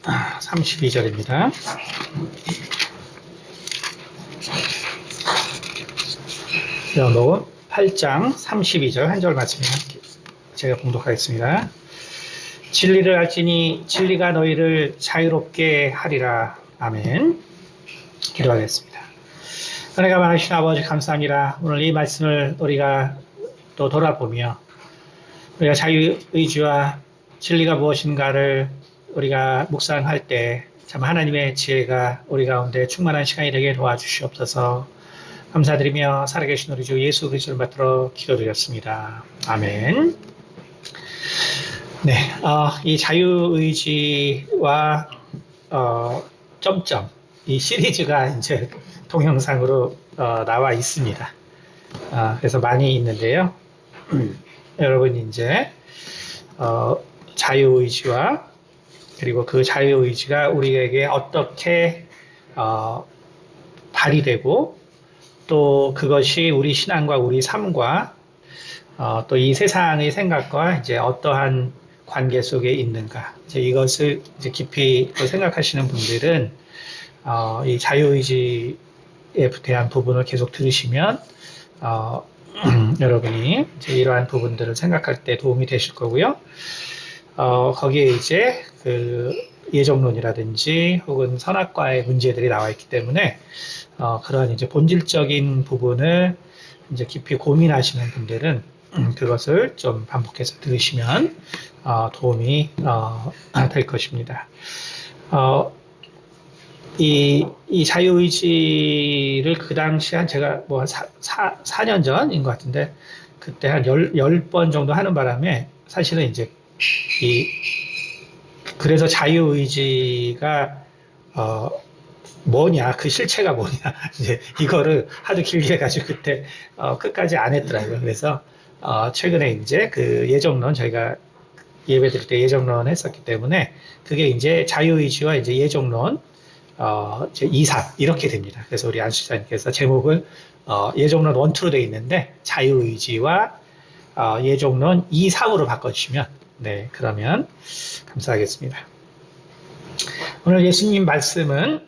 32절입니다. 요한복음 8장 32절 한 절 말씀을 제가 봉독하겠습니다. 진리를 알지니 진리가 너희를 자유롭게 하리라. 아멘. 기도하겠습니다. 은혜가 많으신 아버지 감사합니다. 오늘 이 말씀을 우리가 또 돌아보며 우리가 자유의지와 진리가 무엇인가를 우리가 묵상할 때 참 하나님의 지혜가 우리 가운데 충만한 시간이 되게 도와주시옵소서. 감사드리며 살아계신 우리 주 예수 그리스도를 받들어 기도드렸습니다. 아멘. 네, 이 자유의지와 점점 이 시리즈가 이제 동영상으로 나와 있습니다. 그래서 많이 있는데요. 여러분 이제 자유의지와 그리고 그 자유의지가 우리에게 어떻게 발휘되고 또 그것이 우리 신앙과 우리 삶과 또 이 세상의 생각과 이제 어떠한 관계 속에 있는가 이제 이것을 이제 깊이 또 생각하시는 분들은 이 자유의지에 대한 부분을 계속 들으시면 여러분이 이제 이러한 부분들을 생각할 때 도움이 되실 거고요. 거기에 이제 그 예정론이라든지 혹은 선악과의 문제들이 나와 있기 때문에 그런 이제 본질적인 부분을 이제 깊이 고민하시는 분들은 그것을 좀 반복해서 들으시면 도움이 될 것입니다. 이 자유의지를 그 당시 한 제가 뭐 4년 전인 것 같은데 그때 한 10번 정도 하는 바람에 사실은 이제 그래서 자유의지가 뭐냐, 그 실체가 뭐냐, 이제 이거를 하도 길게 해가지고 그때 끝까지 안 했더라고요. 그래서 최근에 이제 그 예정론 저희가 예배 드릴 때 예정론 했었기 때문에 그게 이제 자유의지와 이제 예정론 이제 2, 3 이렇게 됩니다. 그래서 우리 안수사님께서 제목을 예정론 1, 2로 되어 있는데 자유의지와 예정론 2, 3으로 바꿔주시면 네, 그러면 감사하겠습니다. 오늘 예수님 말씀은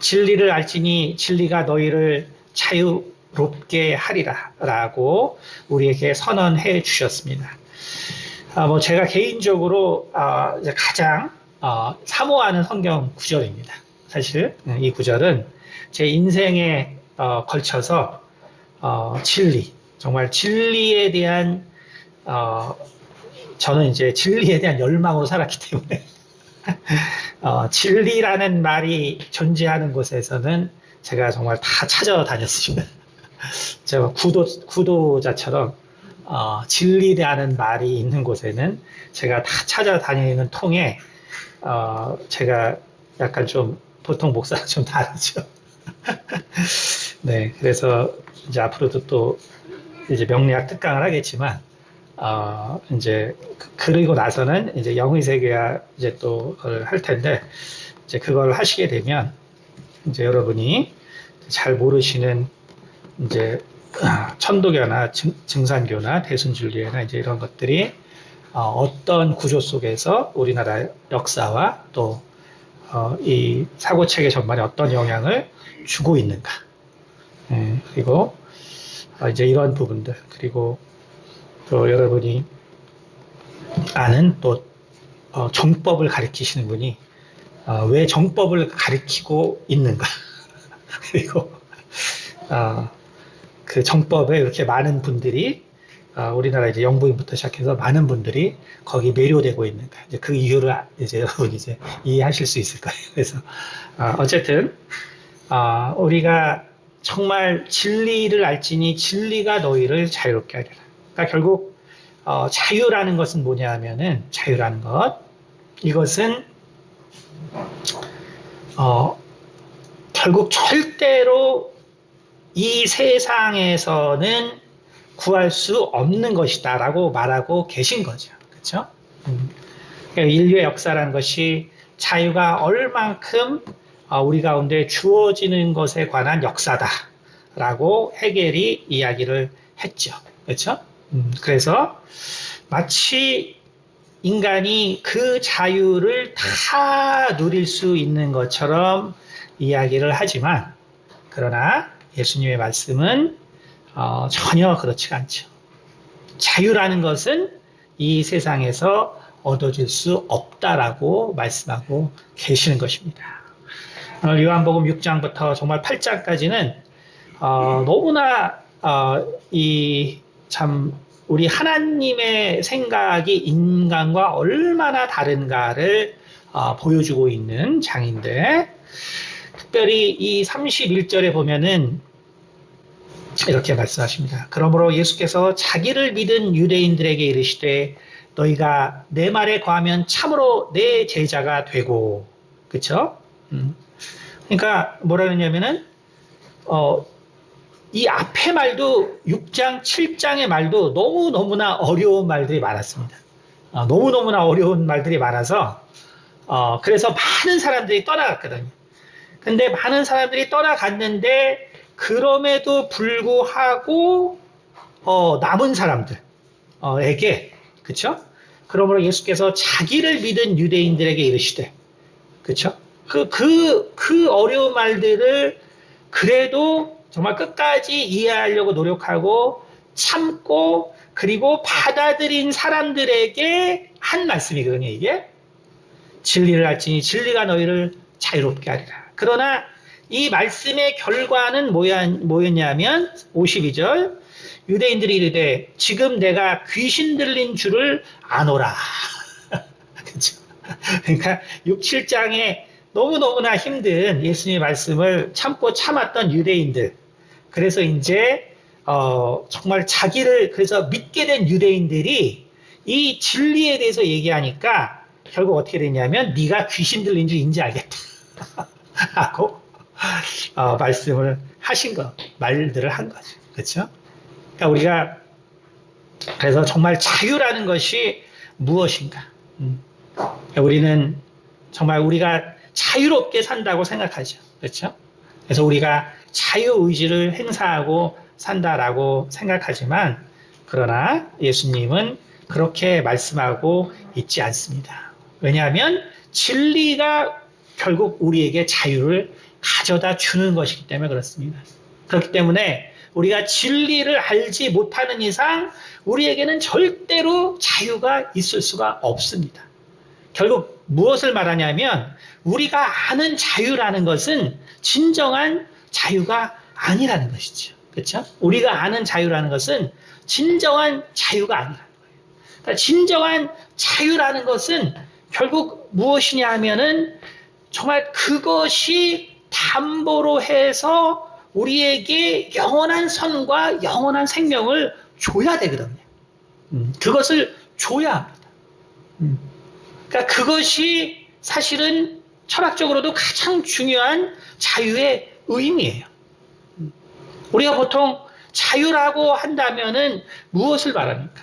진리를 알지니 진리가 너희를 자유롭게 하리라 라고 우리에게 선언해 주셨습니다. 뭐 제가 개인적으로 가장 사모하는 성경 구절입니다. 사실 이 구절은 제 인생에 걸쳐서 진리, 정말 진리에 대한 저는 이제 진리에 대한 열망으로 살았기 때문에 진리라는 말이 존재하는 곳에서는 제가 정말 다 찾아다녔습니다. 제가 구도자처럼 진리라는 말이 있는 곳에는 제가 다 찾아다니는 통에 제가 약간 좀 보통 목사랑 좀 다르죠. 네, 그래서 이제 앞으로도 또 이제 명리학 특강을 하겠지만 이제 그리고 나서는 이제 영의 세계야 이제 또 할 텐데 이제 그걸 하시게 되면 이제 여러분이 잘 모르시는 이제 천도교나 증산교나 대순진리나 이제 이런 것들이 어떤 구조 속에서 우리나라 역사와 또 이 사고 체계 전반에 어떤 영향을 주고 있는가. 그리고 이제 이런 부분들 그리고 또 여러분이 아는 또 정법을 가르치시는 분이 왜 정법을 가르치고 있는가 그리고 그 정법에 이렇게 많은 분들이 우리나라 이제 영부인부터 시작해서 많은 분들이 거기 매료되고 있는가 이제 그 이유를 이제 여러분 이제 이해하실 수 있을 거예요. 그래서 어쨌든 우리가 정말 진리를 알지니 진리가 너희를 자유롭게 하리라. 그러니까 결국 자유라는 것은 뭐냐 하면은 자유라는 것 이것은 결국 절대로 이 세상에서는 구할 수 없는 것이다라고 말하고 계신 거죠. 그렇죠? 그러니까 인류의 역사라는 것이 자유가 얼만큼 우리 가운데 주어지는 것에 관한 역사다라고 헤겔이 이야기를 했죠. 그렇죠? 그래서 마치 인간이 그 자유를 다 누릴 수 있는 것처럼 이야기를 하지만, 그러나 예수님의 말씀은 전혀 그렇지가 않죠. 자유라는 것은 이 세상에서 얻어질 수 없다라고 말씀하고 계시는 것입니다. 오늘 요한복음 6장부터 정말 8장까지는 너무나 우리 하나님의 생각이 인간과 얼마나 다른가를 보여주고 있는 장인데, 특별히 이 31절에 보면은 이렇게 말씀하십니다. 그러므로 예수께서 자기를 믿은 유대인들에게 이르시되 너희가 내 말에 거하면 참으로 내 제자가 되고, 그쵸? 그러니까 뭐라 그러냐면은 이 앞에 말도 6장, 7장의 말도 너무너무나 어려운 말들이 많았습니다. 너무너무나 어려운 말들이 많아서 그래서 많은 사람들이 떠나갔거든요. 근데 많은 사람들이 떠나갔는데 그럼에도 불구하고 남은 사람들에게, 그쵸? 그러므로 예수께서 자기를 믿은 유대인들에게 이르시되, 그쵸? 그 어려운 말들을 그래도 정말 끝까지 이해하려고 노력하고 참고 그리고 받아들인 사람들에게 한 말씀이거든요, 이게. 진리를 알지니 진리가 너희를 자유롭게 하리라. 그러나 이 말씀의 결과는 뭐였냐면 52절, 유대인들이 이르되 지금 내가 귀신 들린 줄을 아노라. 그렇죠? 그러니까 6, 7장에 너무너무나 힘든 예수님의 말씀을 참고 참았던 유대인들, 그래서 이제 정말 자기를 그래서 믿게 된 유대인들이 이 진리에 대해서 얘기하니까 결국 어떻게 되냐면 네가 귀신 들린 줄 인지 알겠다 하고 말씀을 하신 말들을 한 거죠. 그렇죠? 그러니까 우리가 그래서 정말 자유라는 것이 무엇인가? 우리는 정말 우리가 자유롭게 산다고 생각하죠. 그렇죠? 그래서 우리가 자유의지를 행사하고 산다라고 생각하지만, 그러나 예수님은 그렇게 말씀하고 있지 않습니다. 왜냐하면 진리가 결국 우리에게 자유를 가져다 주는 것이기 때문에 그렇습니다. 그렇기 때문에 우리가 진리를 알지 못하는 이상 우리에게는 절대로 자유가 있을 수가 없습니다. 결국 무엇을 말하냐면 우리가 아는 자유라는 것은 진정한 자유가 아니라는 것이죠. 그렇죠? 우리가 아는 자유라는 것은 진정한 자유가 아니라는 거예요. 그러니까 진정한 자유라는 것은 결국 무엇이냐 하면은 정말 그것이 담보로 해서 우리에게 영원한 선과 영원한 생명을 줘야 되거든요. 그것을 줘야 합니다. 그러니까 그것이 사실은 철학적으로도 가장 중요한 자유의 의미예요. 우리가 보통 자유라고 한다면은 무엇을 말합니까?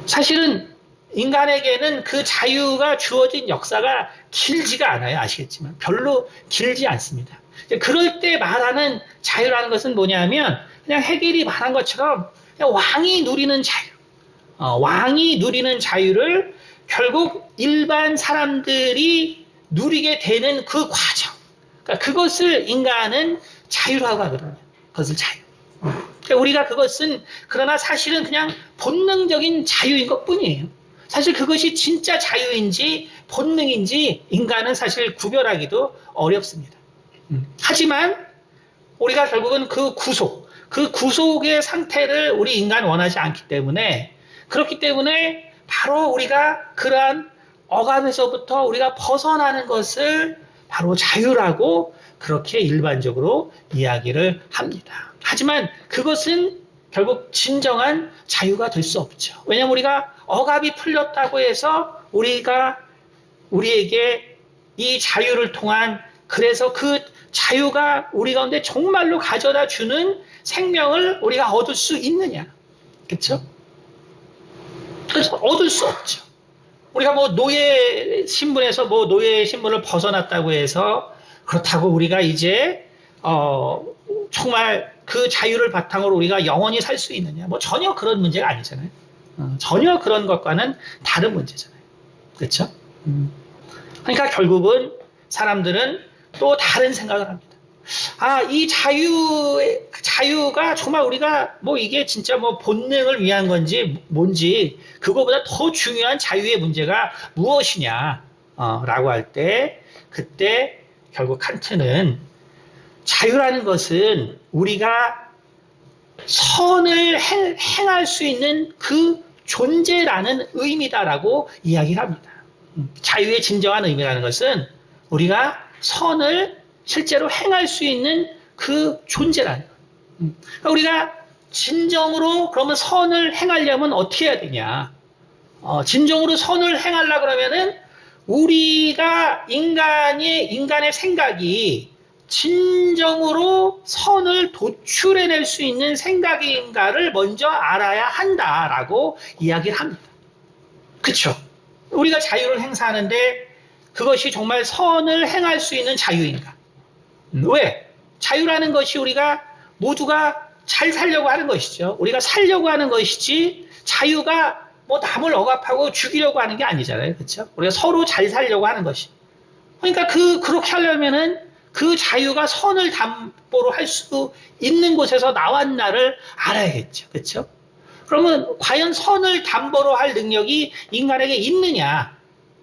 사실은 인간에게는 그 자유가 주어진 역사가 길지가 않아요. 아시겠지만 별로 길지 않습니다. 그럴 때 말하는 자유라는 것은 뭐냐면 그냥 해겔이 말한 것처럼 그냥 왕이 누리는 자유, 왕이 누리는 자유를 결국 일반 사람들이 누리게 되는 그 과정, 그러니까 그것을 인간은 자유라고 하거든요. 그것을 자유. 그러니까 우리가 그것은 그러나 사실은 그냥 본능적인 자유인 것뿐이에요. 사실 그것이 진짜 자유인지 본능인지 인간은 사실 구별하기도 어렵습니다. 하지만 우리가 결국은 그 구속의 상태를 우리 인간 원하지 않기 때문에, 그렇기 때문에 바로 우리가 그러한 억압에서부터 우리가 벗어나는 것을 바로 자유라고 그렇게 일반적으로 이야기를 합니다. 하지만 그것은 결국 진정한 자유가 될 수 없죠. 왜냐하면 우리가 억압이 풀렸다고 해서 우리에게 이 자유를 통한, 그래서 그 자유가 우리 가운데 정말로 가져다 주는 생명을 우리가 얻을 수 있느냐. 그렇죠? 그래서 얻을 수 없죠. 우리가 뭐 노예 신분에서 뭐 노예 신분을 벗어났다고 해서 그렇다고 우리가 이제 정말 그 자유를 바탕으로 우리가 영원히 살 수 있느냐? 뭐 전혀 그런 문제가 아니잖아요. 전혀 그런 것과는 다른 문제잖아요. 그렇죠? 그러니까 결국은 사람들은 또 다른 생각을 합니다. 이 자유가 정말 우리가 뭐 이게 진짜 뭐 본능을 위한 건지 뭔지 그거보다 더 중요한 자유의 문제가 무엇이냐, 라고 할 때, 그때 결국 칸트는 자유라는 것은 우리가 선을 행할 수 있는 그 존재라는 의미다라고 이야기를 합니다. 자유의 진정한 의미라는 것은 우리가 선을 실제로 행할 수 있는 그 존재라는 거예요. 그러니까 우리가 진정으로 그러면 선을 행하려면 어떻게 해야 되냐? 진정으로 선을 행하려 그러면은 우리가 인간의 생각이 진정으로 선을 도출해낼 수 있는 생각인가를 먼저 알아야 한다라고 이야기를 합니다. 그렇죠? 우리가 자유를 행사하는데 그것이 정말 선을 행할 수 있는 자유인가? 왜? 자유라는 것이 우리가 모두가 잘 살려고 하는 것이죠. 우리가 살려고 하는 것이지 자유가 뭐 남을 억압하고 죽이려고 하는 게 아니잖아요. 그렇죠? 우리가 서로 잘 살려고 하는 것이. 그러니까 그렇게 하려면은 그 자유가 선을 담보로 할 수 있는 곳에서 나왔나를 알아야겠죠. 그렇죠? 그러면 과연 선을 담보로 할 능력이 인간에게 있느냐?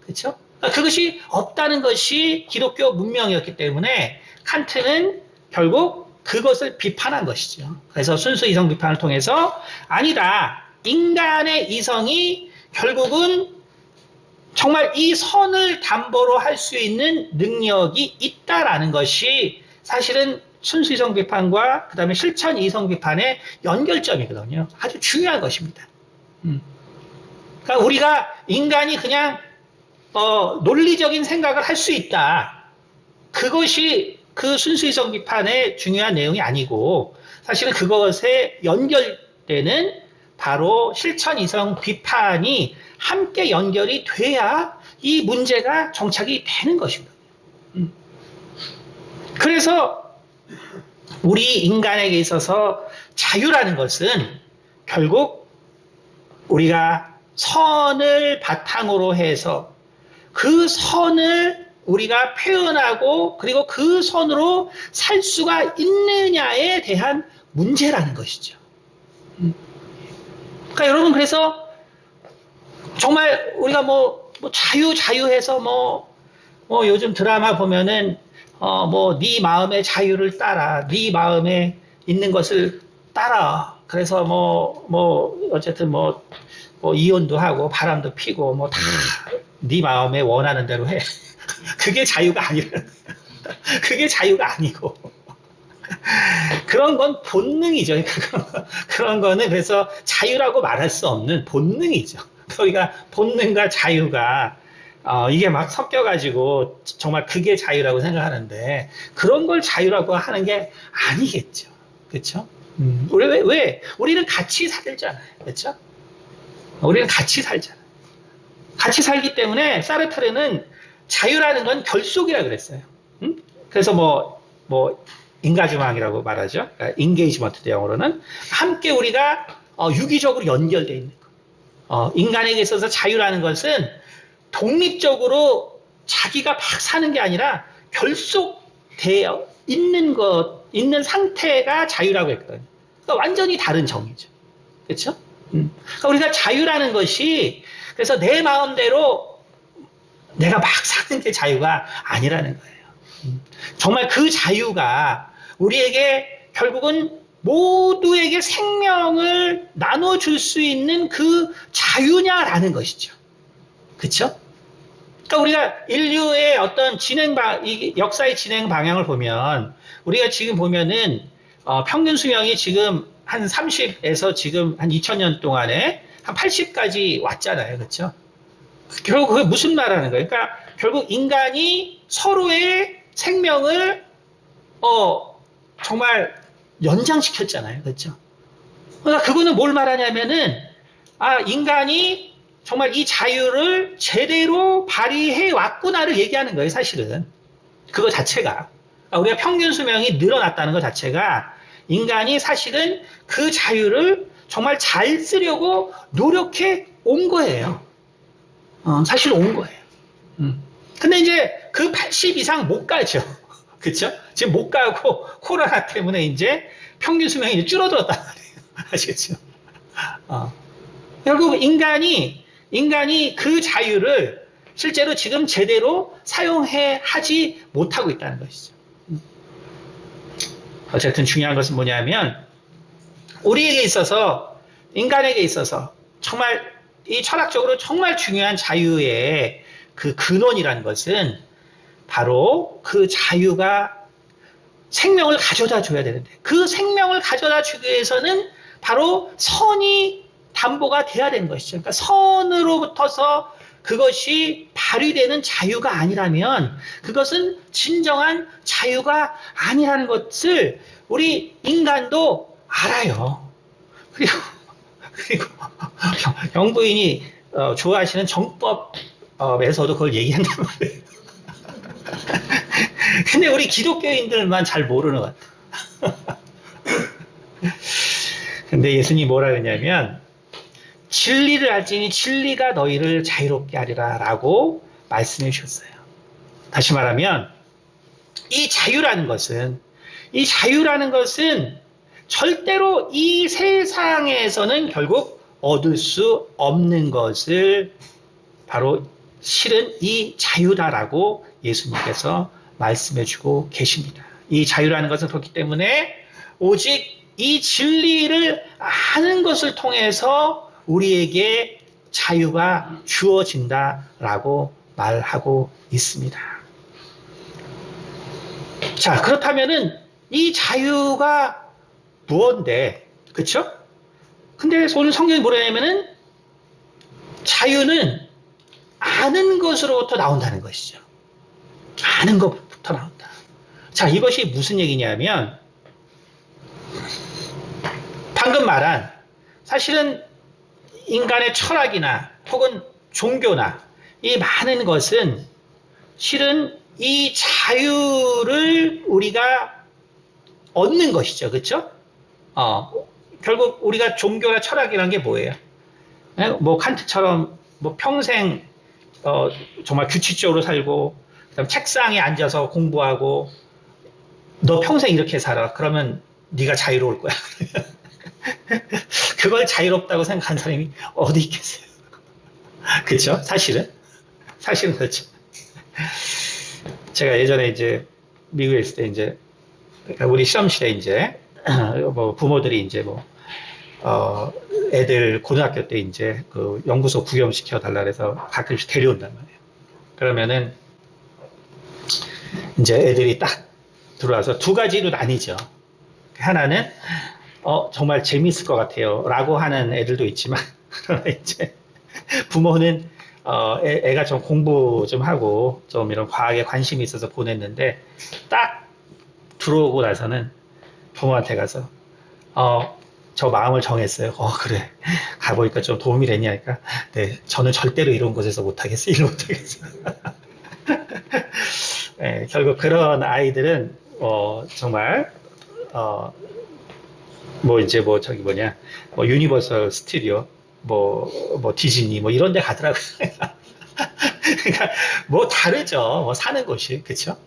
그렇죠? 그것이 없다는 것이 기독교 문명이었기 때문에 칸트는 결국 그것을 비판한 것이죠. 그래서 순수 이성 비판을 통해서 아니다. 인간의 이성이 결국은 정말 이 선을 담보로 할 수 있는 능력이 있다라는 것이 사실은 순수 이성 비판과 그 다음에 실천 이성 비판의 연결점이거든요. 아주 중요한 것입니다. 그러니까 우리가 인간이 그냥 논리적인 생각을 할 수 있다. 그것이 그 순수 이성 비판의 중요한 내용이 아니고 사실은 그것에 연결되는 바로 실천 이성 비판이 함께 연결이 돼야 이 문제가 정착이 되는 것입니다. 그래서 우리 인간에게 있어서 자유라는 것은 결국 우리가 선을 바탕으로 해서 그 선을 우리가 표현하고 그리고 그 선으로 살 수가 있느냐에 대한 문제라는 것이죠. 그러니까 여러분 그래서 정말 우리가 뭐 자유해서 뭐 요즘 드라마 보면은 뭐 네 마음의 자유를 따라 네 마음에 있는 것을 따라 그래서 어쨌든 이혼도 하고 바람도 피고 뭐 다 네 마음에 원하는 대로 해. 그게 자유가 아니라 그게 자유가 아니고 그런 건 본능이죠. 그런 거는 그래서 자유라고 말할 수 없는 본능이죠. 우리가 본능과 자유가 이게 막 섞여가지고 정말 그게 자유라고 생각하는데 그런 걸 자유라고 하는 게 아니겠죠. 그렇죠? 왜? 우리는 같이 살잖아요. 그렇죠? 우리는 같이 살잖아요. 같이 살기 때문에 사르트르는 자유라는 건 결속이라 그랬어요. 그래서 인가주망이라고 말하죠. 인게이지먼트 영어로는 함께 우리가 유기적으로 연결되어 있는 거. 인간에게 있어서 자유라는 것은 독립적으로 자기가 막 사는 게 아니라 결속되어 있는 상태가 자유라고 했거든요. 그러니까 완전히 다른 정의죠. 그렇죠? 그러니까 우리가 자유라는 것이 그래서 내 마음대로 내가 막 사는 게 자유가 아니라는 거예요. 정말 그 자유가 우리에게 결국은 모두에게 생명을 나눠줄 수 있는 그 자유냐라는 것이죠. 그렇죠? 그러니까 우리가 인류의 어떤 역사의 진행 방향을 보면 우리가 지금 보면은 평균 수명이 지금 한 30에서 지금 한 2000년 동안에 한 80까지 왔잖아요. 그렇죠? 결국 그게 무슨 말하는 거예요? 그러니까 결국 인간이 서로의 생명을 정말 연장시켰잖아요. 그렇죠? 그러니까 그거는 뭘 말하냐면은 인간이 정말 이 자유를 제대로 발휘해 왔구나를 얘기하는 거예요. 사실은 그거 자체가 우리가 평균 수명이 늘어났다는 것 자체가 인간이 사실은 그 자유를 정말 잘 쓰려고 노력해 온 거예요. 사실 온 거예요. 근데 이제 그 80 이상 못 가죠. 그쵸? 지금 못 가고 코로나 때문에 이제 평균 수명이 이제 줄어들었단 말이에요. 아시겠죠? 결국 인간이 그 자유를 실제로 지금 제대로 사용해 하지 못하고 있다는 것이죠. 어쨌든 중요한 것은 뭐냐면 우리에게 있어서 인간에게 있어서 정말 이 철학적으로 정말 중요한 자유의 그 근원이라는 것은 바로 그 자유가 생명을 가져다 줘야 되는데 그 생명을 가져다 주기 위해서는 바로 선이 담보가 돼야 되는 것이죠. 그러니까 선으로부터서 그것이 발휘되는 자유가 아니라면 그것은 진정한 자유가 아니라는 것을 우리 인간도 알아요. 그리고 영부인이 좋아하시는 정법에서도 그걸 얘기한단 말이에요. 근데 우리 기독교인들만 잘 모르는 것 같아요. 근데 예수님이 뭐라 그랬냐면 진리를 알지니 진리가 너희를 자유롭게 하리라 라고 말씀해 주셨어요. 다시 말하면 이 자유라는 것은 절대로 이 세상에서는 결국 얻을 수 없는 것을 바로 실은 이 자유다라고 예수님께서 말씀해 주고 계십니다. 이 자유라는 것은 그렇기 때문에 오직 이 진리를 아는 것을 통해서 우리에게 자유가 주어진다라고 말하고 있습니다. 자, 그렇다면은 이 자유가 무엇인데, 그쵸? 근데 오늘 성경이 뭐라 하냐면은 자유는 아는 것으로부터 나온다는 것이죠. 아는 것부터 나온다. 자, 이것이 무슨 얘기냐면 방금 말한 사실은 인간의 철학이나 혹은 종교나 이 많은 것은 실은 이 자유를 우리가 얻는 것이죠. 그렇죠? 결국 우리가 종교나 철학이라는 게 뭐예요? 뭐 칸트처럼 뭐 평생 정말 규칙적으로 살고 그다음 책상에 앉아서 공부하고 너 평생 이렇게 살아. 그러면 네가 자유로울 거야. 그걸 자유롭다고 생각하는 사람이 어디 있겠어요? 그렇죠? 사실은 그렇죠. 제가 예전에 이제 미국에 있을 때 이제 우리 실험실에 이제 뭐 부모들이 이제 뭐 애들 고등학교 때 이제 그 연구소 구경시켜 달라 그래서 가끔씩 데려온단 말이에요. 그러면은 이제 애들이 딱 들어와서 두 가지로 나뉘죠. 하나는 정말 재미있을 것 같아요 라고 하는 애들도 있지만 이제 부모는 애가 좀 공부 좀 하고 좀 이런 과학에 관심이 있어서 보냈는데 딱 들어오고 나서는 부모한테 가서 저 마음을 정했어요. 그래. 가보니까 좀 도움이 됐냐니까. 네, 저는 절대로 이런 곳에서 못하겠어요. 일을 못하겠어요. 네, 결국 그런 아이들은 정말 뭐 이제 뭐 저기 뭐냐 뭐 유니버설 스튜디오 뭐 디즈니 뭐 이런 데 가더라고요. 그러니까 뭐 다르죠. 뭐 사는 곳이. 그렇죠?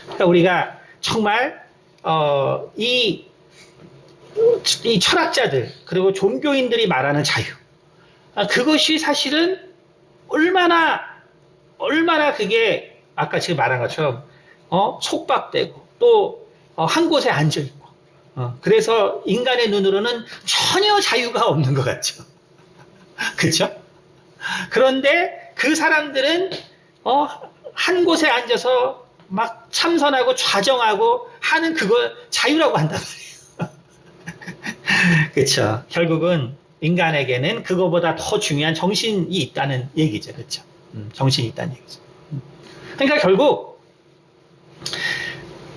그러니까 우리가 정말 이 철학자들 그리고 종교인들이 말하는 자유 그것이 사실은 얼마나 그게 아까 지금 말한 것처럼 속박되고 또 한 곳에 앉아 있고 그래서 인간의 눈으로는 전혀 자유가 없는 것 같죠. 그렇죠? 그런데 그 사람들은 한 곳에 앉아서 막 참선하고 좌정하고 하는 그걸 자유라고 한단 말이에요. 그렇죠? 결국은 인간에게는 그거보다 더 중요한 정신이 있다는 얘기죠. 그렇죠? 정신이 있다는 얘기죠. 그러니까 결국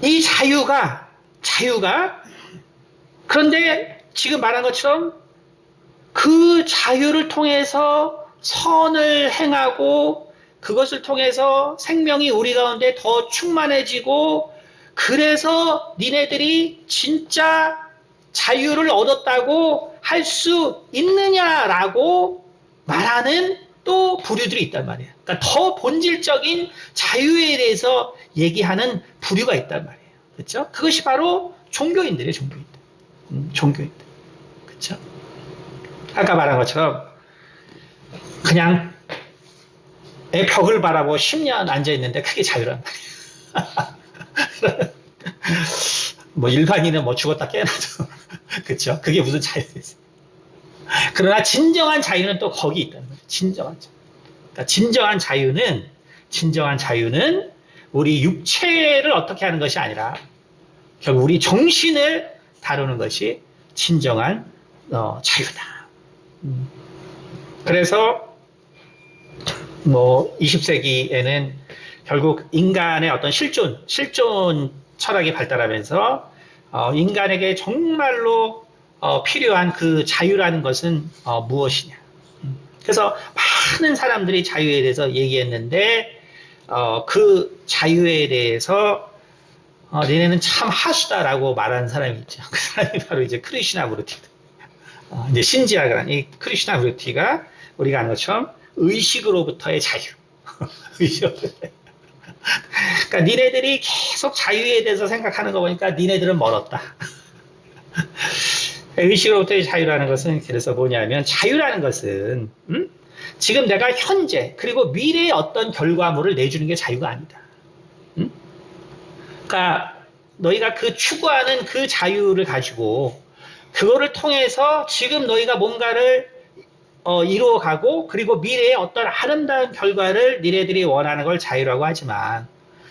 이 자유가 그런데 지금 말한 것처럼 그 자유를 통해서 선을 행하고 그것을 통해서 생명이 우리 가운데 더 충만해지고 그래서 니네들이 진짜 자유를 얻었다고 할 수 있느냐라고 말하는 또 부류들이 있단 말이에요. 그러니까 더 본질적인 자유에 대해서 얘기하는 부류가 있단 말이에요. 그렇죠? 그것이 바로 종교인들이에요, 종교인들. 종교인들. 그렇죠? 아까 말한 것처럼 그냥 내 벽을 바라보고 10년 앉아있는데 그게 자유란 말이에요. 뭐 일반인은 뭐 죽었다 깨어나죠. 그렇죠? 그게 무슨 자유겠어요. 그러나 진정한 자유는 또 거기 있다는 거예요. 진정한 자유. 그러니까 진정한 자유는 우리 육체를 어떻게 하는 것이 아니라 결국 우리 정신을 다루는 것이 진정한 자유다. 그래서 뭐 20세기에는 결국 인간의 어떤 실존 철학이 발달하면서 인간에게 정말로 필요한 그 자유라는 것은 무엇이냐. 그래서 많은 사람들이 자유에 대해서 얘기했는데 그 자유에 대해서 너네는 참 하수다라고 말하는 사람이 있죠. 그 사람이 바로 이제 크리슈나무르티. 이제 신지학을 한 이 크리슈나무르티가 우리가 아는 것처럼 의식으로부터의 자유. 의식으로부터의. 그러니까 니네들이 계속 자유에 대해서 생각하는 거 보니까 니네들은 멀었다. 의식으로부터의 자유라는 것은 그래서 뭐냐면 자유라는 것은 지금 내가 현재 그리고 미래의 어떤 결과물을 내주는 게 자유가 아니다. 그러니까 너희가 그 추구하는 그 자유를 가지고 그거를 통해서 지금 너희가 뭔가를 이루어가고 그리고 미래의 어떤 아름다운 결과를 니네들이 원하는 걸 자유라고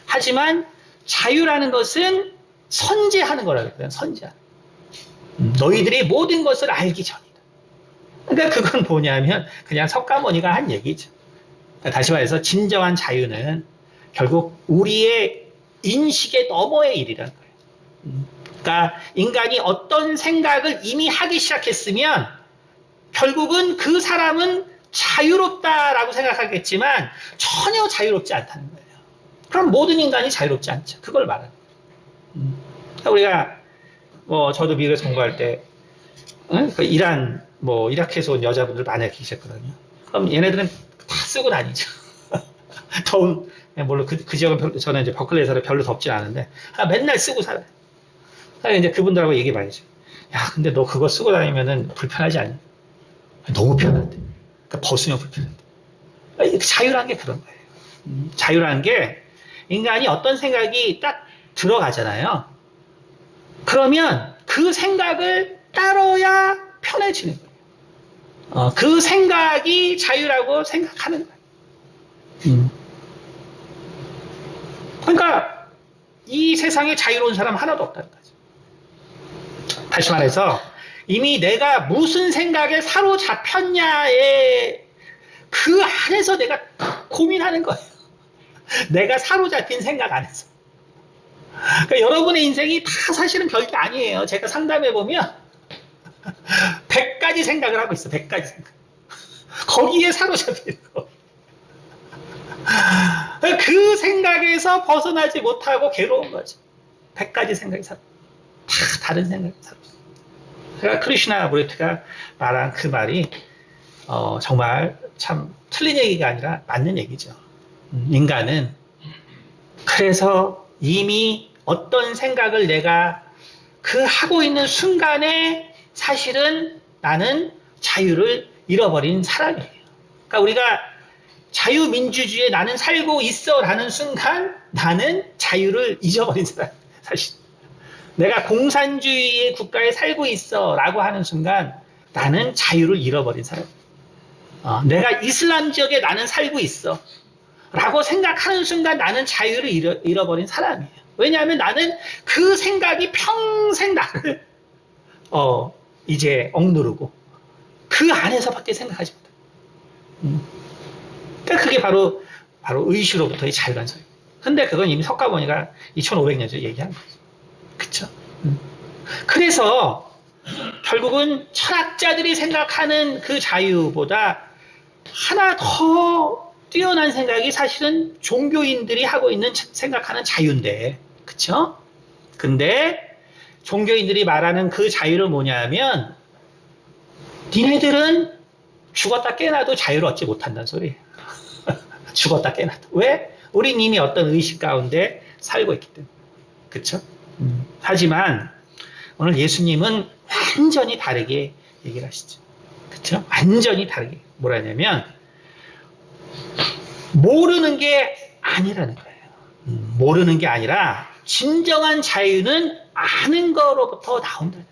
하지만 자유라는 것은 선제하는 거라고 그래요. 선제하는. 너희들이 모든 것을 알기 전이다. 그러니까 그건 뭐냐면 그냥 석가모니가 한 얘기죠. 그러니까 다시 말해서 진정한 자유는 결국 우리의 인식의 너머의 일이라는 거예요. 그러니까 인간이 어떤 생각을 이미 하기 시작했으면 결국은 그 사람은 자유롭다라고 생각하겠지만 전혀 자유롭지 않다는 거예요. 그럼 모든 인간이 자유롭지 않죠. 그걸 말하는 거예요. 그러니까 우리가 저도 미국에서 공부할 때 그 이라크에서 온 여자분들 많이 계셨거든요. 그럼 얘네들은 다 쓰고 다니죠. 더운 물론 그 지역은 저는 이제 버클리에서 별로 덥지 않은데 맨날 쓰고 살아요. 이제 그분들하고 얘기 많이 하죠. 야, 근데 너 그거 쓰고 다니면은 불편하지 않냐? 너무 편한데. 그러니까 벗으면 불편한데. 자유라는 게 그런 거예요. 자유라는 게 인간이 어떤 생각이 딱 들어가잖아요. 그러면 그 생각을 따라야 편해지는 거예요. 그 생각이 자유라고 생각하는 거예요. 그러니까 이 세상에 자유로운 사람 하나도 없다는 거죠. 다시 말해서 이미 내가 무슨 생각에 사로잡혔냐에 그 안에서 내가 고민하는 거예요. 내가 사로잡힌 생각 안에서. 그러니까 여러분의 인생이 다 사실은 별게 아니에요. 제가 상담해보면 100가지 생각을 하고 있어. 100가지 생각. 거기에 사로잡힌 거. 그 생각에서 벗어나지 못하고 괴로운 거죠. 100가지 생각이 다 다른 생각이 사로잡혀. 그러니까 크리슈나무르티가 말한 그 말이 정말 참 틀린 얘기가 아니라 맞는 얘기죠. 인간은 그래서 이미 어떤 생각을 내가 그 하고 있는 순간에 사실은 나는 자유를 잃어버린 사람이에요. 그러니까 우리가 자유민주주의에 나는 살고 있어 라는 순간 나는 자유를 잊어버린 사람이에요. 사실 내가 공산주의의 국가에 살고 있어 라고 하는 순간 나는 자유를 잃어버린 사람이에요. 내가 이슬람 지역에 나는 살고 있어 라고 생각하는 순간 나는 자유를 잃어버린 사람이에요. 왜냐하면 나는 그 생각이 평생 나를 이제 억누르고 그 안에서밖에 생각하지 못해요. 그러니까 그게 바로 의식으로부터의 자유란 소리예요. 근데 그건 이미 석가모니가 2500년 전에 얘기한 거죠. 그쵸? 그래서 결국은 철학자들이 생각하는 그 자유보다 하나 더 뛰어난 생각이 사실은 종교인들이 하고 있는 생각하는 자유인데, 그쵸? 근데 종교인들이 말하는 그 자유는 뭐냐면 니네들은 죽었다 깨나도 자유를 얻지 못한다는 소리예요. 죽었다 깨나도. 왜? 우린 이미 어떤 의식 가운데 살고 있기 때문에. 그쵸? 하지만 오늘 예수님은 완전히 다르게 얘기를 하시죠. 그쵸? 완전히 다르게. 뭐라 하냐면, 모르는 게 아니라는 거예요. 모르는 게 아니라, 진정한 자유는 아는 거로부터 나온다는 거예요.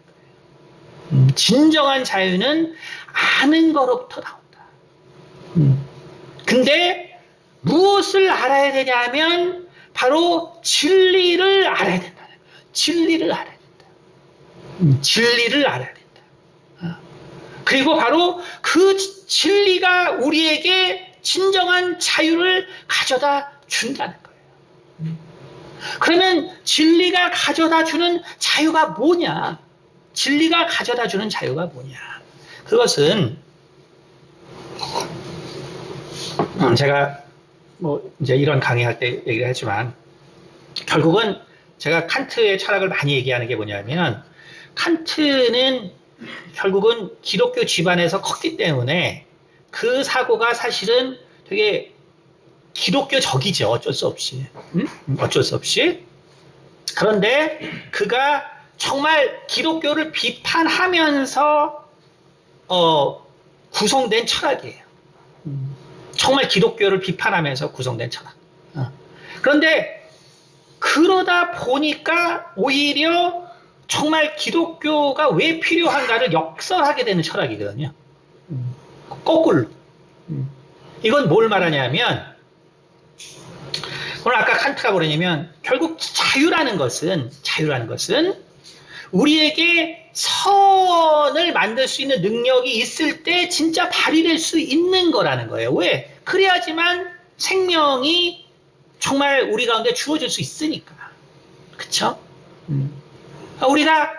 진정한 자유는 아는 거로부터 나온다. 근데 무엇을 알아야 되냐 하면 바로 진리를 알아야 된다는 거예요. 진리를 알아야 된다. 진리를 알아야 된다. 그리고 바로 그 진리가 우리에게 진정한 자유를 가져다 준다는 거예요. 그러면 진리가 가져다 주는 자유가 뭐냐? 진리가 가져다 주는 자유가 뭐냐? 그것은 제가 뭐 이제 이런 강의할 때 얘기를 하지만 결국은 제가 칸트의 철학을 많이 얘기하는 게 뭐냐면 칸트는 결국은 기독교 집안에서 컸기 때문에 그 사고가 사실은 되게 기독교적이죠. 어쩔 수 없이. 어쩔 수 없이. 그런데 그가 정말 기독교를 비판하면서 구성된 철학이에요. 정말 기독교를 비판하면서 구성된 철학. 그런데 그러다 보니까 오히려 정말 기독교가 왜 필요한가를 역설하게 되는 철학이거든요. 거꾸로. 이건 뭘 말하냐면 오늘 아까 칸트가 뭐냐면 결국 자유라는 것은 우리에게 선을 만들 수 있는 능력이 있을 때 진짜 발휘될 수 있는 거라는 거예요. 왜? 그래야지만 생명이 정말 우리 가운데 주어질 수 있으니까. 그쵸? 우리가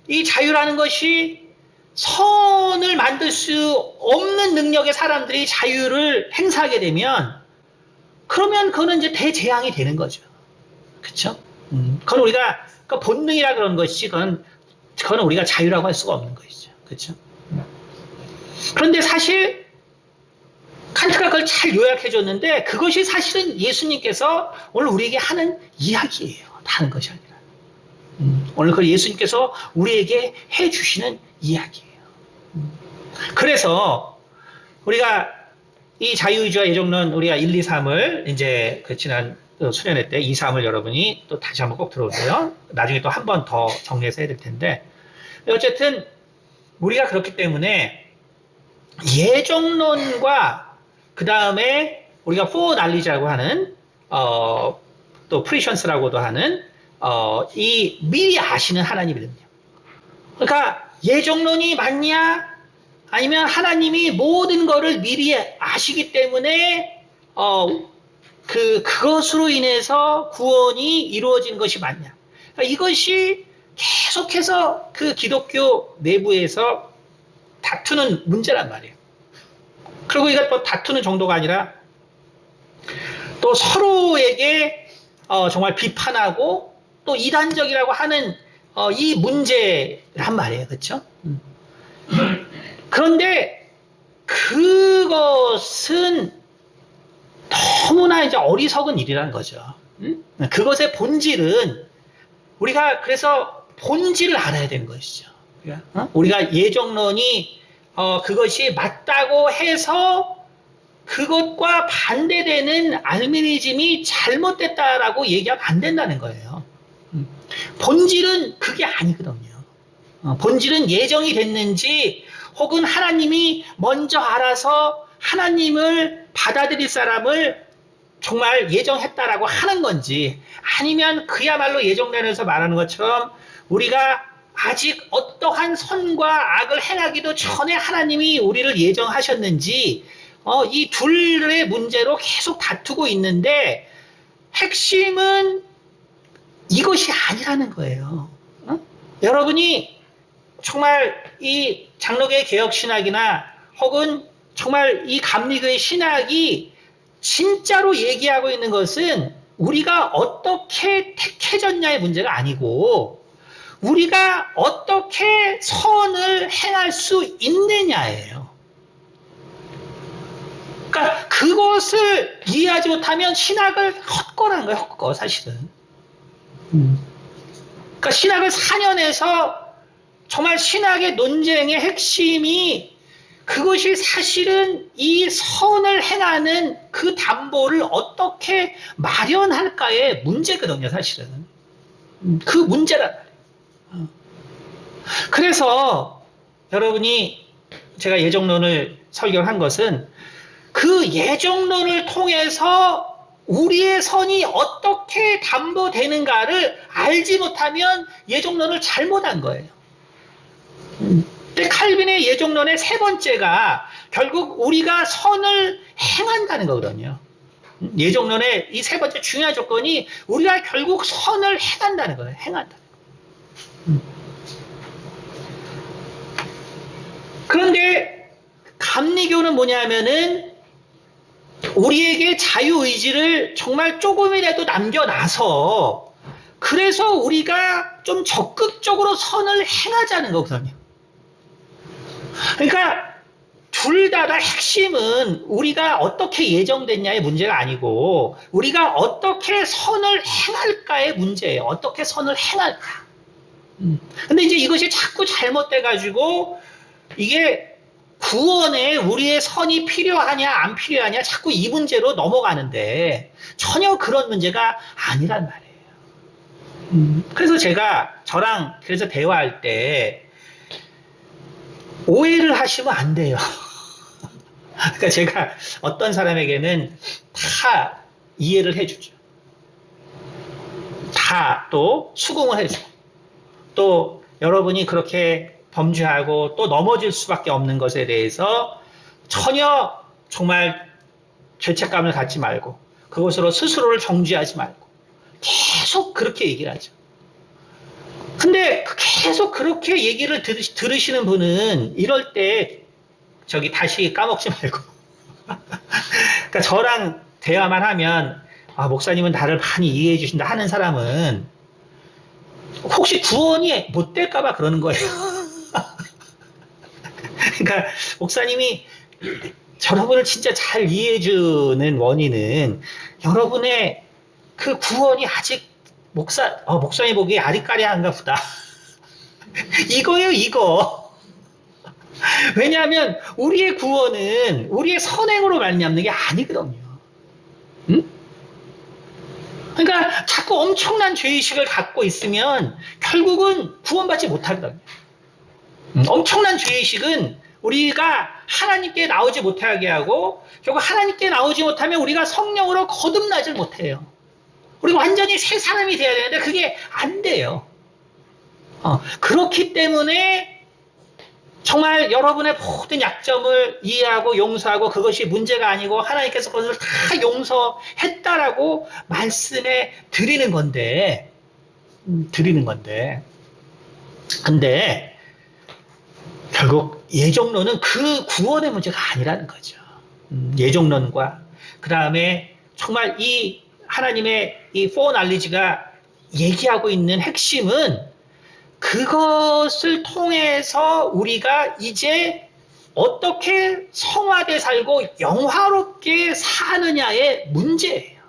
이 자유라는 것이 선을 만들 수 없는 능력의 사람들이 자유를 행사하게 되면 그러면 그거는 이제 대재앙이 되는 거죠. 그쵸? 그건 우리가 그 본능이라 그런 것이 그건 우리가 자유라고 할 수가 없는 것이죠. 그쵸? 그런데 사실 칸트가 그걸 잘 요약해 줬는데 그것이 사실은 예수님께서 오늘 우리에게 하는 이야기예요. 다른 것이 아니라. 오늘 그걸 예수님께서 우리에게 해 주시는 이야기예요. 그래서 우리가 이 자유주의와 예정론 우리가 1, 2, 3을 이제 그 지난 수련회 때 2, 3을 여러분이 또 다시 한번 꼭 들어오세요. 나중에 또 한 번 더 정리해서 해야 될 텐데 어쨌든 우리가 그렇기 때문에 예정론과 그 다음에 우리가 foreknowledge라고 하는 또 프리션스라고도 하는 이 미리 아시는 하나님의 능력. 그러니까 예정론이 맞냐? 아니면 하나님이 모든 것을 미리 아시기 때문에 그것으로 인해서 구원이 이루어진 것이 맞냐? 그러니까 이것이 계속해서 그 기독교 내부에서 다투는 문제란 말이에요. 그리고 이가 또 다투는 정도가 아니라 또 서로에게 정말 비판하고 또 이단적이라고 하는 이 문제란 말이에요. 그렇죠? 그런데 그것은 너무나 이제 어리석은 일이라는 거죠. 그것의 본질은 우리가 그래서 본질을 알아야 되는 것이죠. 우리가 예정론이 그것이 맞다고 해서 그것과 반대되는 알미니즘이 잘못됐다라고 얘기하면 안 된다는 거예요. 본질은 그게 아니거든요. 본질은 예정이 됐는지 혹은 하나님이 먼저 알아서 하나님을 받아들일 사람을 정말 예정했다라고 하는 건지 아니면 그야말로 예정론에서 말하는 것처럼 우리가 아직 어떠한 선과 악을 행하기도 전에 하나님이 우리를 예정하셨는지 이 둘의 문제로 계속 다투고 있는데 핵심은 이것이 아니라는 거예요. 여러분이 정말 이 장로교의 개혁신학이나 혹은 정말 이 감리교의 신학이 진짜로 얘기하고 있는 것은 우리가 어떻게 택해졌냐의 문제가 아니고 우리가 어떻게 선을 행할 수 있느냐예요. 그러니까 그것을 이해하지 못하면 신학을 헛거라는 거예요. 헛거 사실은. 그러니까 신학을 4년에서 정말 신학의 논쟁의 핵심이 그것이 사실은 이 선을 행하는 그 담보를 어떻게 마련할까의 문제거든요, 사실은. 그 문제란 말이에요. 그래서 여러분이 제가 예정론을 설교한 것은 그 예정론을 통해서 우리의 선이 어떻게 담보되는가를 알지 못하면 예정론을 잘못한 거예요. 근데 칼빈의 예정론의 세 번째가 결국 우리가 선을 행한다는 거거든요. 예정론의 이 세 번째 중요한 조건이 우리가 결국 선을 행한다는 거예요. 행한다. 그런데 감리교는 뭐냐면은 우리에게 자유의지를 정말 조금이라도 남겨놔서 그래서 우리가 좀 적극적으로 선을 행하자는 거거든요. 그러니까 둘 다 핵심은 우리가 어떻게 예정됐냐의 문제가 아니고 우리가 어떻게 선을 행할까의 문제예요. 어떻게 선을 행할까. 근데 이제 이것이 자꾸 잘못돼가지고 이게 구원에 우리의 선이 필요하냐 안 필요하냐 자꾸 이 문제로 넘어가는데 전혀 그런 문제가 아니란 말이에요. 그래서 제가 저랑 그래서 대화할 때 오해를 하시면 안 돼요. 그러니까 제가 어떤 사람에게는 다 이해를 해주죠. 다 또 수긍을 해주고 또 여러분이 그렇게 범죄하고 또 넘어질 수밖에 없는 것에 대해서 전혀 정말 죄책감을 갖지 말고 그것으로 스스로를 정죄하지 말고 계속 그렇게 얘기를 하죠. 근데 계속 그렇게 얘기를 들으시는 분은 이럴 때 저기 다시 까먹지 말고 그러니까 저랑 대화만 하면 아, 목사님은 나를 많이 이해해 주신다 하는 사람은 혹시 구원이 못 될까봐 그러는 거예요. 그러니까 목사님이 여러분을 진짜 잘 이해해주는 원인은 여러분의 그 구원이 아직 목사님 보기에 아리까리한가 보다. 이거예요, 이거. 왜냐하면 우리의 구원은 우리의 선행으로 말미암는 게 아니거든요. 응? 그러니까 자꾸 엄청난 죄의식을 갖고 있으면 결국은 구원받지 못하거든요. 엄청난 죄의식은 우리가 하나님께 나오지 못하게 하고 결국 하나님께 나오지 못하면 우리가 성령으로 거듭나질 못해요. 우리가 완전히 새 사람이 돼야 되는데 그게 안 돼요. 그렇기 때문에 정말 여러분의 모든 약점을 이해하고 용서하고 그것이 문제가 아니고 하나님께서 그것을 다 용서했다라고 말씀해 드리는 건데 근데 결국 예정론은 그 구원의 문제가 아니라는 거죠. 예정론과 그 다음에 정말 이 하나님의 이 foreknowledge가 얘기하고 있는 핵심은 그것을 통해서 우리가 이제 어떻게 성화돼 살고 영화롭게 사느냐의 문제예요.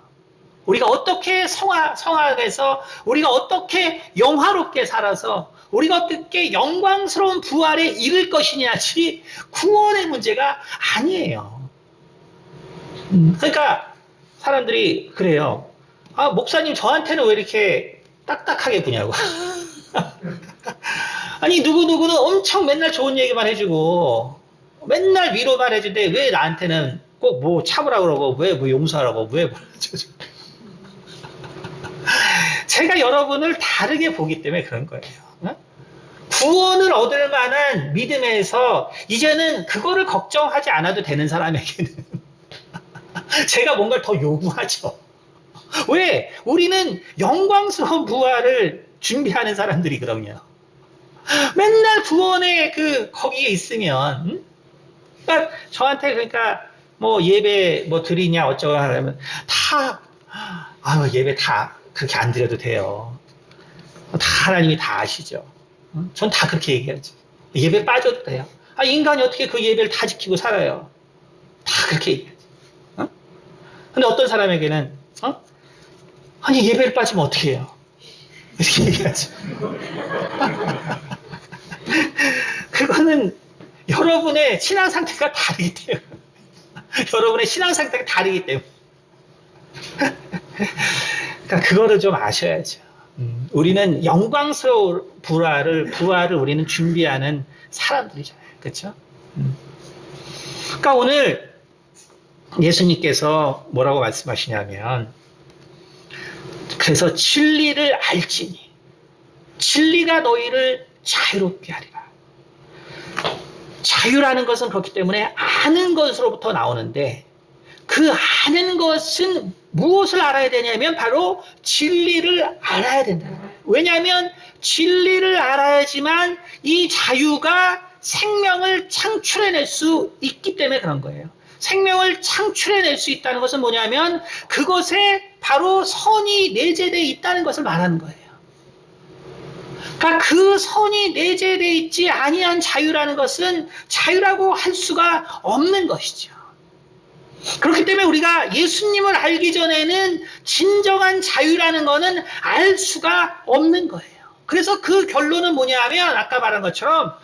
우리가 어떻게 성화돼서 우리가 어떻게 영화롭게 살아서 우리가 어떻게 영광스러운 부활에 이를 것이냐지 구원의 문제가 아니에요. 그러니까 사람들이 그래요. 아, 목사님 저한테는 왜 이렇게 딱딱하게 구냐고. 아니 누구누구는 엄청 맨날 좋은 얘기만 해주고 맨날 위로만 해주는데 왜 나한테는 꼭 뭐 참으라고 그러고 왜 뭐 용서하라고 왜 뭐 제가 여러분을 다르게 보기 때문에 그런 거예요. 구원을 얻을 만한 믿음에서 이제는 그거를 걱정하지 않아도 되는 사람에게는 제가 뭔가를 더 요구하죠. 왜? 우리는 영광스러운 부활을 준비하는 사람들이거든요. 맨날 구원의 거기에 있으면, 그러니까 저한테 그러니까 뭐 예배 뭐 드리냐 어쩌고 하려면 예배 다 그렇게 안 드려도 돼요. 다 하나님이 다 아시죠. 전 다 그렇게 얘기하지. 예배 빠져도 돼요. 인간이 어떻게 그 예배를 다 지키고 살아요. 다 그렇게 얘기하지. 근데 어떤 사람에게는 아니 예배를 빠지면 어떻게 해요? 이렇게 얘기하지. 그거는 여러분의 신앙 상태가 다르기 때문에 여러분의 신앙 상태가 다르기 때문에 그러니까 그거를 좀 아셔야죠. 우리는 영광스러운 부활을 우리는 준비하는 사람들이잖아요. 그렇죠? 그러니까 오늘 예수님께서 뭐라고 말씀하시냐면 그래서 진리를 알지니 진리가 너희를 자유롭게 하리라. 자유라는 것은 그렇기 때문에 아는 것으로부터 나오는데 그 아는 것은 무엇을 알아야 되냐면 바로 진리를 알아야 된다는 거예요. 왜냐하면 진리를 알아야지만 이 자유가 생명을 창출해낼 수 있기 때문에 그런 거예요. 생명을 창출해낼 수 있다는 것은 뭐냐면 그것에 바로 선이 내재되어 있다는 것을 말하는 거예요. 그러니까 그 선이 내재되어 있지 아니한 자유라는 것은 자유라고 할 수가 없는 것이죠. 그렇기 때문에 우리가 예수님을 알기 전에는 진정한 자유라는 것은 알 수가 없는 거예요. 그래서 그 결론은 뭐냐 하면 아까 말한 것처럼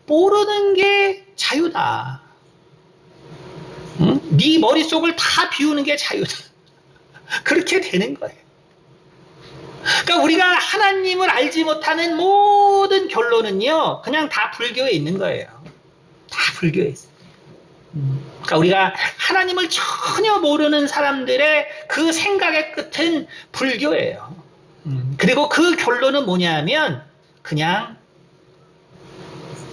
모르는 게 자유다. 네 머릿속을 다 비우는 게 자유다. 그렇게 되는 거예요. 그러니까 우리가 하나님을 알지 못하는 모든 결론은요, 그냥 다 불교에 있는 거예요. 다 불교에 있어요. 그러니까 우리가 하나님을 전혀 모르는 사람들의 그 생각의 끝은 불교예요. 그리고 그 결론은 뭐냐면 그냥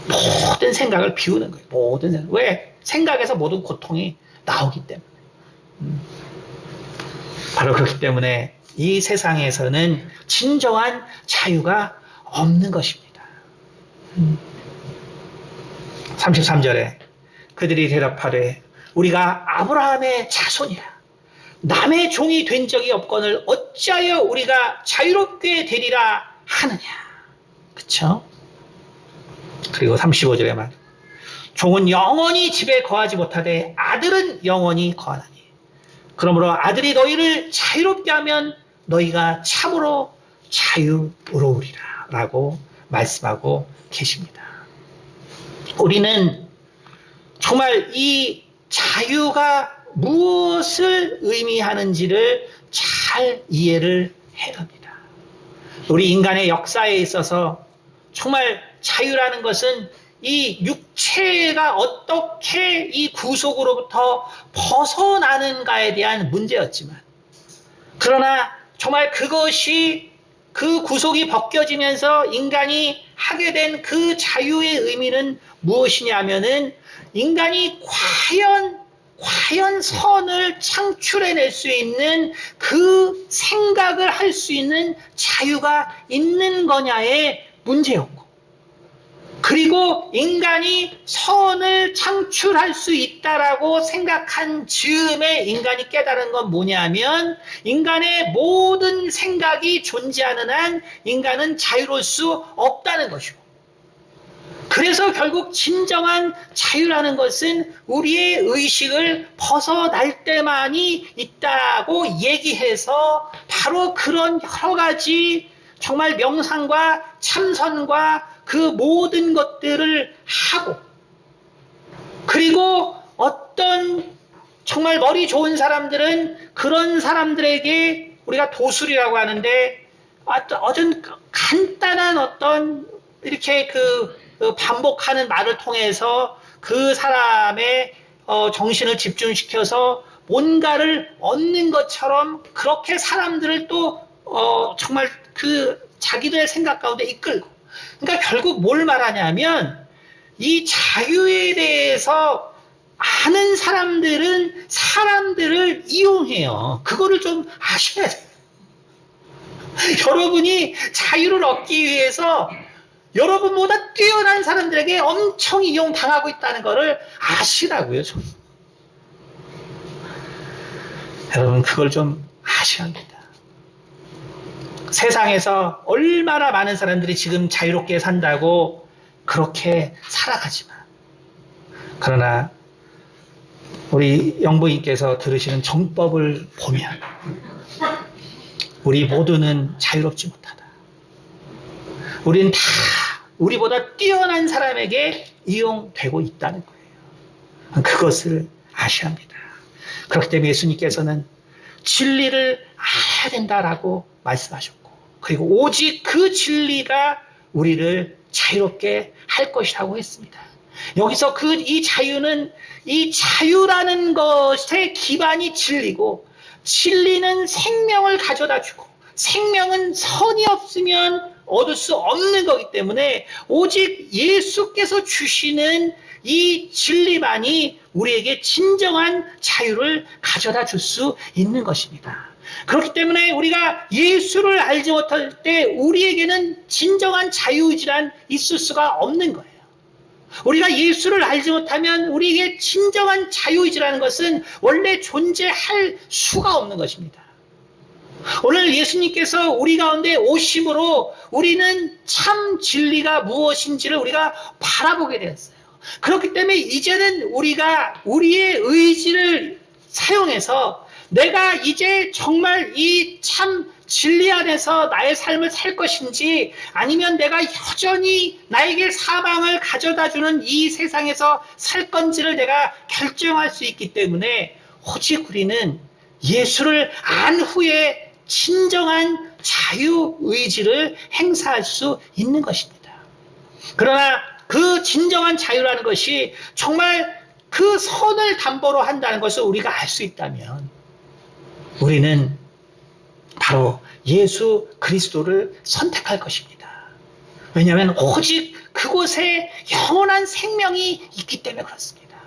모든 생각을 비우는 거예요. 모든 생각. 왜? 생각에서 모든 고통이 나오기 때문에. 바로 그렇기 때문에 이 세상에서는 진정한 자유가 없는 것입니다. 33절에 그들이 대답하되 우리가 아브라함의 자손이라 남의 종이 된 적이 없거늘 어찌하여 우리가 자유롭게 되리라 하느냐. 그쵸? 그리고 35절에 말 종은 영원히 집에 거하지 못하되 아들은 영원히 거하나니 그러므로 아들이 너희를 자유롭게 하면 너희가 참으로 자유로우리라 라고 말씀하고 계십니다. 우리는 정말 이 자유가 무엇을 의미하는지를 잘 이해를 해야 합니다. 우리 인간의 역사에 있어서 정말 자유라는 것은 이 육체가 어떻게 이 구속으로부터 벗어나는가에 대한 문제였지만 그러나 정말 그것이 그 구속이 벗겨지면서 인간이 하게 된 그 자유의 의미는 무엇이냐면은 인간이 과연 선을 창출해낼 수 있는 그 생각을 할 수 있는 자유가 있는 거냐의 문제였고 그리고 인간이 선을 창출할 수 있다라고 생각한 즈음에 인간이 깨달은 건 뭐냐면 인간의 모든 생각이 존재하는 한 인간은 자유로울 수 없다는 것이고 그래서 결국 진정한 자유라는 것은 우리의 의식을 벗어날 때만이 있다고 얘기해서 바로 그런 여러 가지 정말 명상과 참선과 그 모든 것들을 하고 그리고 어떤 정말 머리 좋은 사람들은 그런 사람들에게 우리가 도술이라고 하는데 어떤 간단한 어떤 이렇게 반복하는 말을 통해서 그 사람의 정신을 집중시켜서 뭔가를 얻는 것처럼 그렇게 사람들을 또 정말 그 자기들의 생각 가운데 이끌고 그러니까 결국 뭘 말하냐면 이 자유에 대해서 아는 사람들은 사람들을 이용해요. 그거를 좀 아셔야 돼요. 여러분이 자유를 얻기 위해서 여러분보다 뛰어난 사람들에게 엄청 이용당하고 있다는 것을 아시라고요. 좀. 여러분 그걸 좀 아셔야 합니다. 세상에서 얼마나 많은 사람들이 지금 자유롭게 산다고 그렇게 살아가지만, 그러나 우리 영부인께서 들으시는 정법을 보면 우리 모두는 자유롭지 못하다. 우리는 다 우리보다 뛰어난 사람에게 이용되고 있다는 거예요. 그것을 아셔야 합니다. 그렇기 때문에 예수님께서는 진리를 알아야 된다라고 말씀하셨고, 그리고 오직 그 진리가 우리를 자유롭게 할 것이라고 했습니다. 여기서 이 자유는, 이 자유라는 것의 기반이 진리고, 진리는 생명을 가져다 주고, 생명은 선이 없으면 얻을 수 없는 거기 때문에 오직 예수께서 주시는 이 진리만이 우리에게 진정한 자유를 가져다 줄 수 있는 것입니다. 그렇기 때문에 우리가 예수를 알지 못할 때 우리에게는 진정한 자유의지란 있을 수가 없는 거예요. 우리가 예수를 알지 못하면 우리에게 진정한 자유의지라는 것은 원래 존재할 수가 없는 것입니다. 오늘 예수님께서 우리 가운데 오심으로 우리는 참 진리가 무엇인지를 우리가 바라보게 되었어요. 그렇기 때문에 이제는 우리가 우리의 의지를 사용해서 내가 이제 정말 이 참 진리 안에서 나의 삶을 살 것인지, 아니면 내가 여전히 나에게 사망을 가져다주는 이 세상에서 살 건지를 내가 결정할 수 있기 때문에 오직 우리는 예수를 안 후에 진정한 자유의지를 행사할 수 있는 것입니다. 그러나 그 진정한 자유라는 것이 정말 그 선을 담보로 한다는 것을 우리가 알 수 있다면 우리는 바로 예수 그리스도를 선택할 것입니다. 왜냐하면 오직 그곳에 영원한 생명이 있기 때문에 그렇습니다.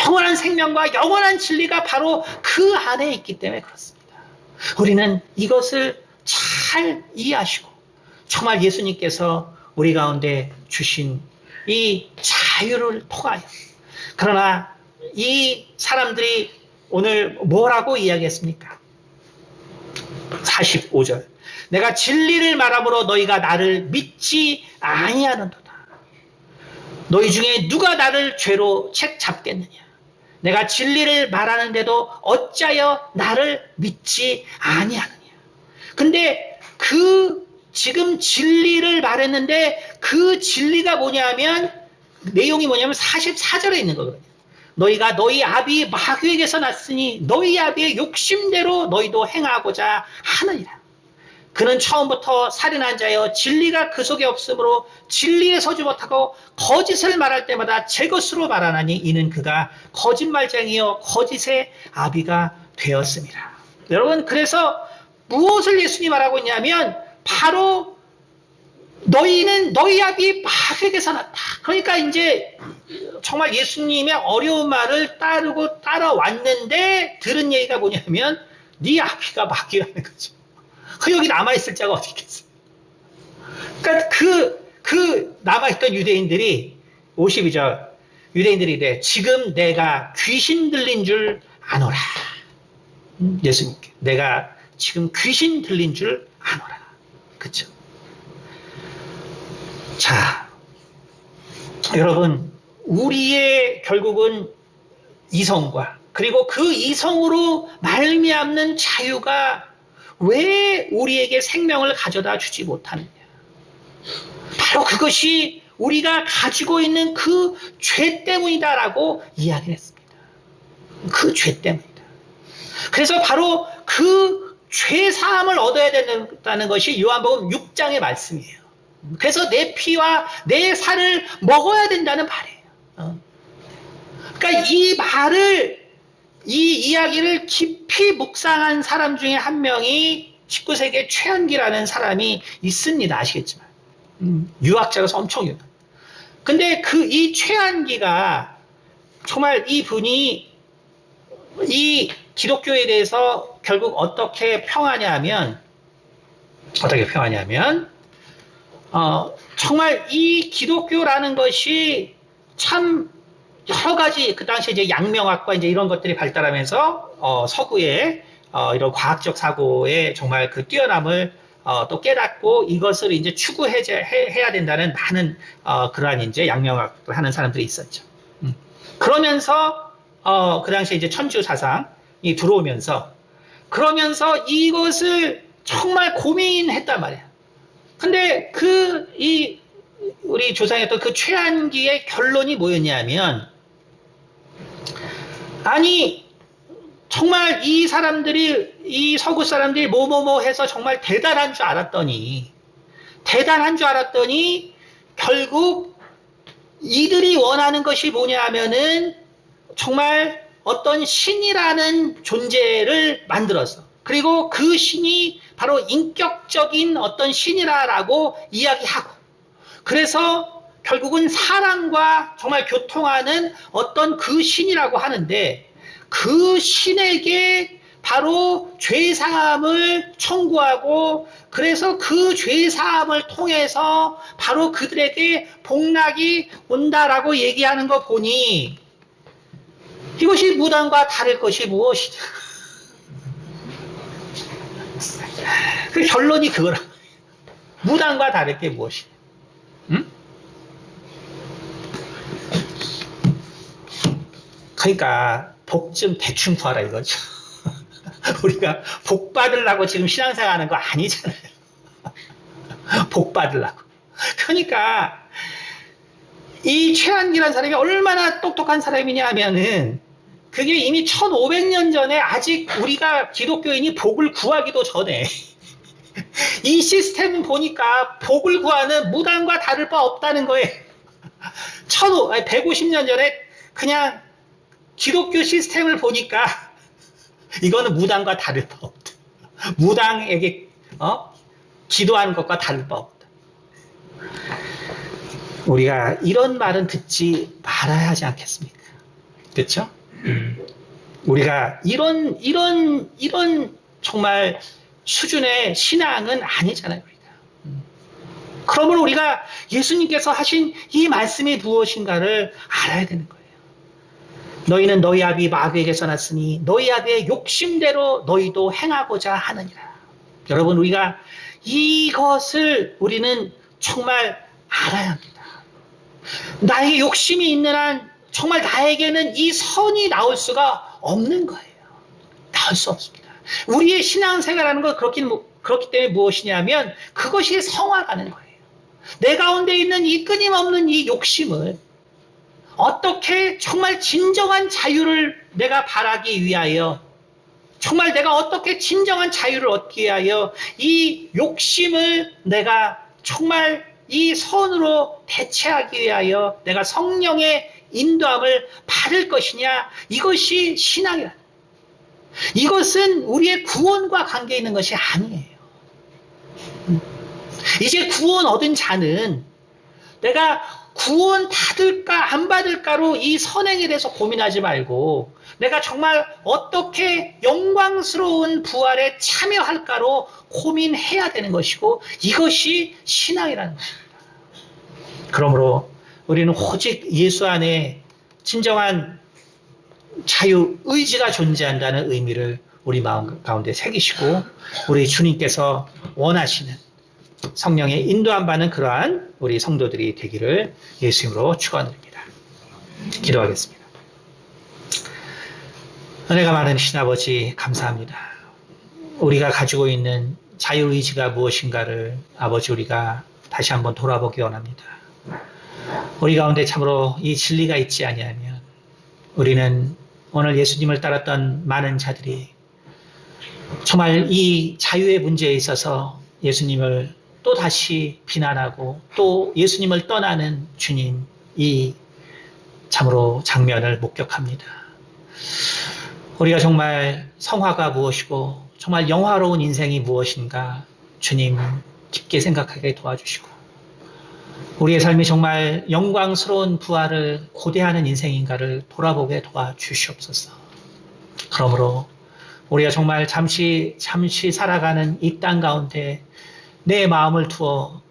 영원한 생명과 영원한 진리가 바로 그 안에 있기 때문에 그렇습니다. 우리는 이것을 잘 이해하시고 정말 예수님께서 우리 가운데 주신 이 자유를 통하여, 그러나 이 사람들이 오늘 뭐라고 이야기했습니까? 45절. 내가 진리를 말함으로 너희가 나를 믿지 아니하는도다. 너희 중에 누가 나를 죄로 책 잡겠느냐? 내가 진리를 말하는데도 어찌하여 나를 믿지 아니하느냐? 근데 지금 진리를 말했는데 그 진리가 뭐냐면, 내용이 뭐냐면 44절에 있는 거거든요. 너희가 너희 아비 마귀에게서 났으니 너희 아비의 욕심대로 너희도 행하고자 하느니라. 그는 처음부터 살인한 자여 진리가 그 속에 없으므로 진리에 서지 못하고 거짓을 말할 때마다 제 것으로 말하나니 이는 그가 거짓말쟁이요 거짓의 아비가 되었습니다. 여러분, 그래서 무엇을 예수님이 말하고 있냐면 바로 너희는 너희 아비 마귀에게서 났다. 그러니까 이제 정말 예수님의 어려운 말을 따라왔는데 들은 얘기가 뭐냐면 네 아비가 마귀라는 거죠. 여기 남아있을 자가 어디 있겠어요. 그러니까 그 남아있던 유대인들이 52절 유대인들이 이래, 지금 내가 귀신 들린 줄 아노라. 예수님께 내가 지금 귀신 들린 줄 아노라. 그렇죠? 자, 여러분, 우리의 결국은 이성과 그리고 그 이성으로 말미암는 자유가 왜 우리에게 생명을 가져다 주지 못하느냐? 바로 그것이 우리가 가지고 있는 그 죄 때문이다라고 이야기를 했습니다. 그 죄 때문이다. 그래서 바로 그 죄 사함을 얻어야 된다는 것이 요한복음 6장의 말씀이에요. 그래서 내 피와 내 살을 먹어야 된다는 말이에요. 그러니까 이 이야기를 깊이 묵상한 사람 중에 한 명이 19세기의 최한기라는 사람이 있습니다. 아시겠지만. 유학자로서 엄청 유명. 근데 이 최한기가 정말 이분이 이 기독교에 대해서 결국 어떻게 평하냐면 정말 이 기독교라는 것이 참 여러 가지, 그 당시에 이제 양명학과 이제 이런 것들이 발달하면서 서구의 이런 과학적 사고에 정말 그 뛰어남을 또 깨닫고 이것을 이제 추구해야 된다는 많은 그러한 이제 양명을 하는 사람들이 있었죠. 그러면서 그 당시에 이제 천주 사상이 들어오면서 그러면서 이것을 정말 고민했단 말이에요. 근데 우리 조상이었던 그 최한기의 결론이 뭐였냐면, 아니, 정말 이 서구 사람들이 뭐뭐뭐 해서 정말 대단한 줄 알았더니, 결국 이들이 원하는 것이 뭐냐 하면은, 정말 어떤 신이라는 존재를 만들었어. 그리고 그 신이 바로 인격적인 어떤 신이라고 이야기하고, 그래서 결국은 사랑과 정말 교통하는 어떤 그 신이라고 하는데, 그 신에게 바로 죄사함을 청구하고, 그래서 그 죄사함을 통해서 바로 그들에게 복락이 온다라고 얘기하는 거 보니, 이것이 무당과 다를 것이 무엇이냐. 그 결론이 그거라. 무당과 다를 게 무엇이냐. 응? 그러니까 복 좀 대충 구하라 이거죠. 우리가 복 받으려고 지금 신앙생활 하는 거 아니잖아요. 복 받으려고. 그러니까 이 최한기라는 사람이 얼마나 똑똑한 사람이냐 하면은, 그게 이미 1500년 전에 아직 우리가 기독교인이 복을 구하기도 전에 이 시스템 보니까 복을 구하는 무당과 다를 바 없다는 거예요. 150년 전에 그냥 기독교 시스템을 보니까 이거는 무당과 다를 바 없다. 무당에게 기도하는 것과 다를 바 없다. 우리가 이런 말은 듣지 말아야 하지 않겠습니까? 그렇죠? 우리가 이런 정말 수준의 신앙은 아니잖아요, 우리가. 그러므로 우리가 예수님께서 하신 이 말씀이 무엇인가를 알아야 되는 거예요. 너희는 너희 아비 마귀에게서 났으니 너희 아비의 욕심대로 너희도 행하고자 하느니라. 여러분, 우리가 이것을 우리는 정말 알아야 합니다. 나에게 욕심이 있는 한 정말 나에게는 이 선이 나올 수가 없는 거예요. 나올 수 없습니다. 우리의 신앙생활하는 건 그렇기 때문에 무엇이냐면 그것이 성화가는 거예요. 내 가운데 있는 이 끊임없는 이 욕심을 어떻게 정말 진정한 자유를 내가 바라기 위하여, 정말 내가 어떻게 진정한 자유를 얻기 위하여 이 욕심을 내가 정말 이 선으로 대체하기 위하여 내가 성령의 인도함을 받을 것이냐, 이것이 신앙이다. 이것은 우리의 구원과 관계 있는 것이 아니에요. 이제 구원 얻은 자는 내가 구원 받을까 안 받을까로 이 선행에 대해서 고민하지 말고, 내가 정말 어떻게 영광스러운 부활에 참여할까로 고민해야 되는 것이고, 이것이 신앙이라는 것입니다. 그러므로 우리는 오직 예수 안에 진정한 자유, 의지가 존재한다는 의미를 우리 마음 가운데 새기시고, 우리 주님께서 원하시는 성령의 인도함 받는 그러한 우리 성도들이 되기를 예수님으로 축원드립니다. 기도하겠습니다. 은혜가 많은 신아버지, 감사합니다. 우리가 가지고 있는 자유의지가 무엇인가를 아버지 우리가 다시 한번 돌아보기 원합니다. 우리 가운데 참으로 이 진리가 있지 아니하면 우리는 오늘 예수님을 따랐던 많은 자들이 정말 이 자유의 문제에 있어서 예수님을 또 다시 비난하고 또 예수님을 떠나는 주님, 이 참으로 장면을 목격합니다. 우리가 정말 성화가 무엇이고 정말 영화로운 인생이 무엇인가 주님 깊게 생각하게 도와주시고, 우리의 삶이 정말 영광스러운 부활을 고대하는 인생인가를 돌아보게 도와주시옵소서. 그러므로 우리가 정말 잠시 살아가는 이 땅 가운데 내 마음을 두어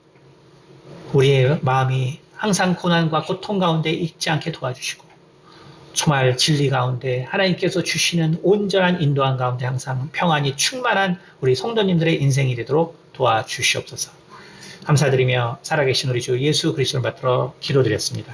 우리의 마음이 항상 고난과 고통 가운데 있지 않게 도와주시고, 정말 진리 가운데 하나님께서 주시는 온전한 인도함 가운데 항상 평안이 충만한 우리 성도님들의 인생이 되도록 도와주시옵소서. 감사드리며 살아계신 우리 주 예수 그리스도를 받들어 기도드렸습니다.